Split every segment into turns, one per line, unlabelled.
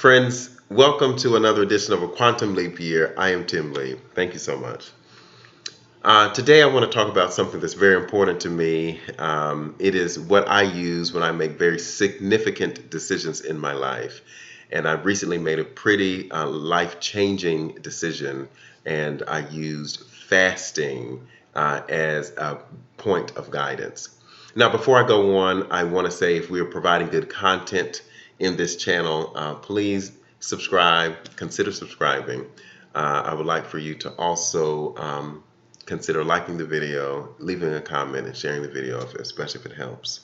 Friends, welcome to another edition of A Quantum Leap Year. I am Tim Lee. Thank you so much. Today, I want to talk about something that's very important to me. It is what I use when I make very significant decisions in my life. And I've recently made a pretty life-changing decision, and I used fasting as a point of guidance. Now, before I go on, I want to say if we are providing good content in this channel, please subscribe, consider subscribing. I would like for you to also consider liking the video, leaving a comment, and sharing the video, especially if it helps.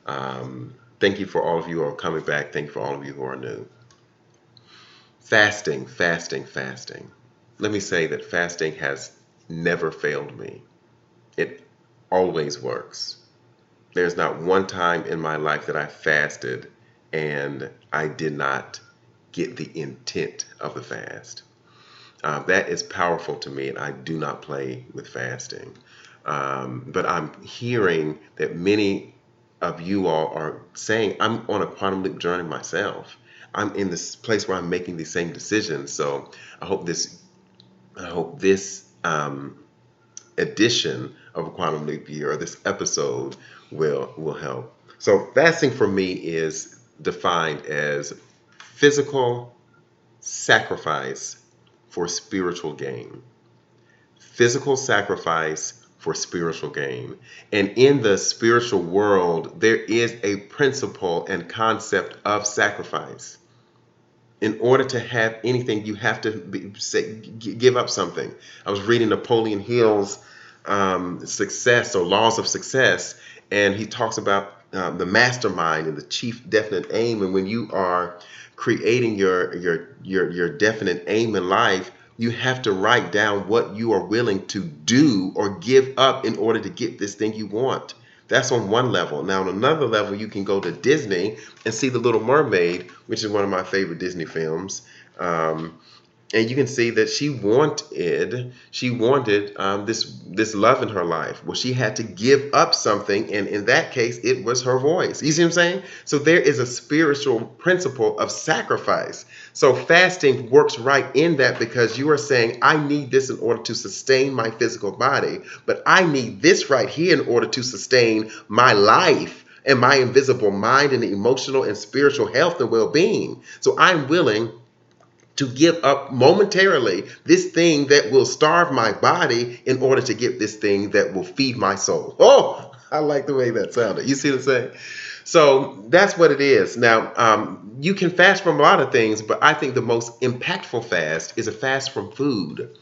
Thank you for all of you who are coming back. Thank you for all of you who are new. Fasting, fasting, fasting. Let me say that fasting has never failed me. It always works. There's not one time in my life that I fasted and I did not get the intent of the fast. That is powerful to me, and I do not play with fasting. But I'm hearing that many of you all are saying, I'm on a quantum leap journey myself. I'm in this place where I'm making these same decisions. So I hope this edition of a quantum leap year, or this episode, will help. So fasting for me is defined as physical sacrifice for spiritual gain. Physical sacrifice for spiritual gain. And in the spiritual world, there is a principle and concept of sacrifice. In order to have anything, you have to give up something. I was reading Napoleon Hill's Success or Laws of Success, and he talks about the mastermind and the chief definite aim. And when you are creating your definite aim in life, you have to write down what you are willing to do or give up in order to get this thing you want. That's on one level. Now, on another level, you can go to Disney and see The Little Mermaid, which is one of my favorite Disney films. And you can see that she wanted this love in her life. Well, she had to give up something, and in that case, it was her voice. You see what I'm saying? So there is a spiritual principle of sacrifice. So fasting works right in that, because you are saying, I need this in order to sustain my physical body, but I need this right here in order to sustain my life and my invisible mind and emotional and spiritual health and well-being. So I'm willing to give up momentarily this thing that will starve my body in order to get this thing that will feed my soul. Oh, I like the way that sounded. You see what I'm saying? So that's what it is. Now, you can fast from a lot of things, but I think the most impactful fast is a fast from food.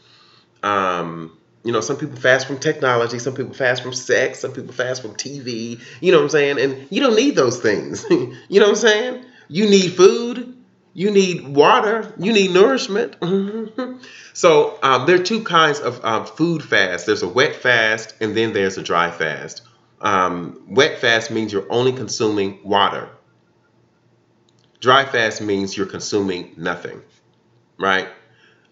Some people fast from technology, some people fast from sex, some people fast from TV, you know what I'm saying? And you don't need those things. You know what I'm saying? You need food. You need water. You need nourishment. So there are two kinds of food fast. There's a wet fast, and then there's a dry fast. Wet fast means you're only consuming water. Dry fast means you're consuming nothing, right?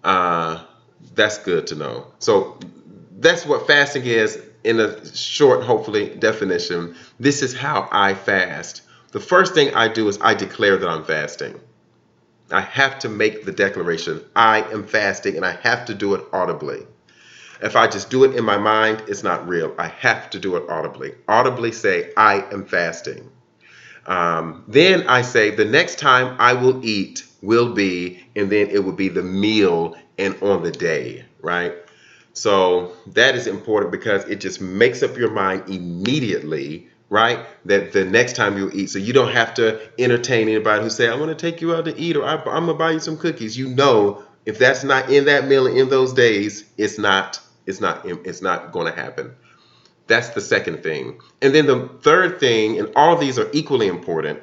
That's good to know. So that's what fasting is in a short, hopefully, definition. This is how I fast. The first thing I do is I declare that I'm fasting. I have to make the declaration, I am fasting, and I have to do it audibly. If I just do it in my mind, it's not real. I have to do it audibly. Audibly say, I am fasting. Then I say, the next time I will eat will be, and then it will be the meal and on the day, right? So that is important, because it just makes up your mind immediately, right? That the next time you eat, so you don't have to entertain anybody who say, I'm going to take you out to eat, or I'm going to buy you some cookies. You know, if that's not in that meal in those days, it's not going to happen. That's the second thing. And then the third thing, and all of these are equally important,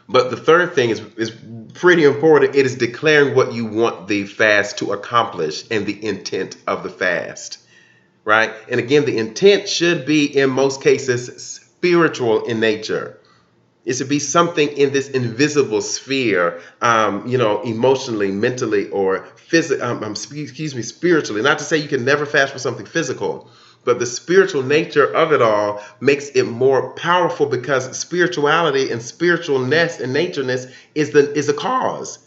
but the third thing is pretty important. It is declaring what you want the fast to accomplish and the intent of the fast, right? And again, the intent should be, in most cases, spiritual in nature. It should be something in this invisible sphere, emotionally, mentally, or spiritually. Not to say you can never fast for something physical, But the spiritual nature of it all makes it more powerful because spirituality and spiritualness and natureness is the cause.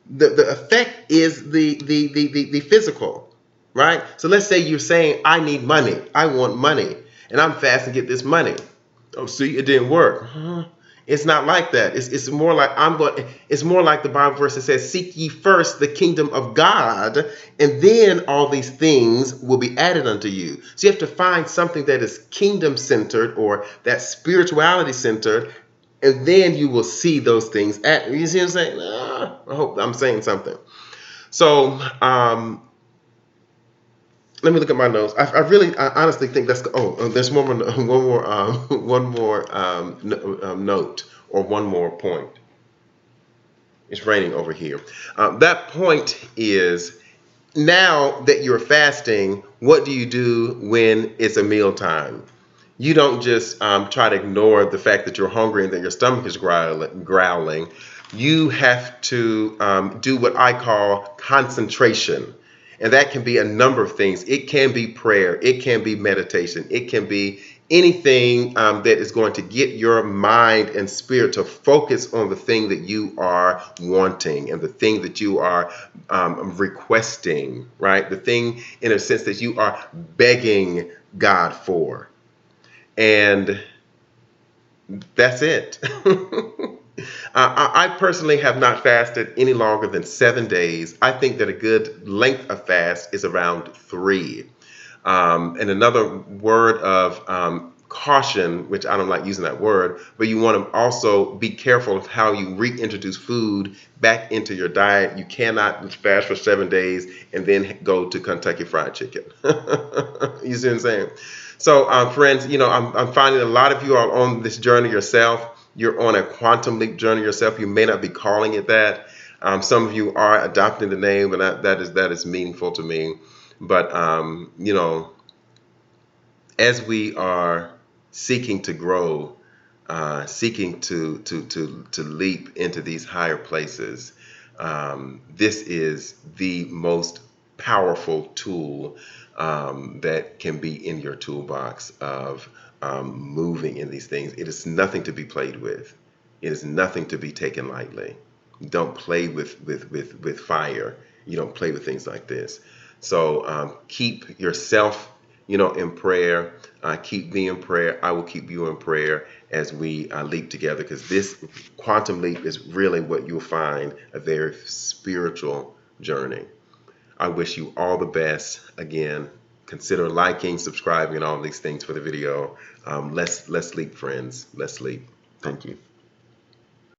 The effect is the physical, right? So let's say you're saying, I need money, I want money, and I'm fast to get this money. Oh, see, it didn't work. Huh? It's not like that. It's more like it's more like the Bible verse that says, seek ye first the kingdom of God, and then all these things will be added unto you. So you have to find something that is kingdom centered or that spirituality centered, and then you will see those things. You see what I'm saying? I hope I'm saying something. So let me look at my notes. I honestly think that's. There's one more note or one more point. It's raining over here. That point is, now that you're fasting, what do you do when it's a meal time? You don't just try to ignore the fact that you're hungry and that your stomach is growling. You have to do what I call concentration. And that can be a number of things. It can be prayer. It can be meditation. It can be anything that is going to get your mind and spirit to focus on the thing that you are wanting and the thing that you are requesting, right? The thing, in a sense, that you are begging God for. And that's it. I personally have not fasted any longer than 7 days. I think that a good length of fast is around 3. And another word of caution, which I don't like using that word, but you want to also be careful of how you reintroduce food back into your diet. You cannot fast for 7 days and then go to Kentucky Fried Chicken. You see what I'm saying? So, friends, I'm finding a lot of you are on this journey yourself. You're on a quantum leap journey yourself. You may not be calling it that. Some of you are adopting the name, and that is meaningful to me. But as we are seeking to grow, seeking to leap into these higher places, this is the most powerful tool that can be in your toolbox of moving in these things. It is nothing to be played with. It is nothing to be taken lightly. You don't play with fire. You don't play with things like this. So keep yourself, in prayer. Keep me in prayer. I will keep you in prayer as we leap together, because this quantum leap is really what you'll find a very spiritual journey. I wish you all the best. Again, consider liking, subscribing, and all these things for the video. Let's leap, friends. Let's leap. Thank you.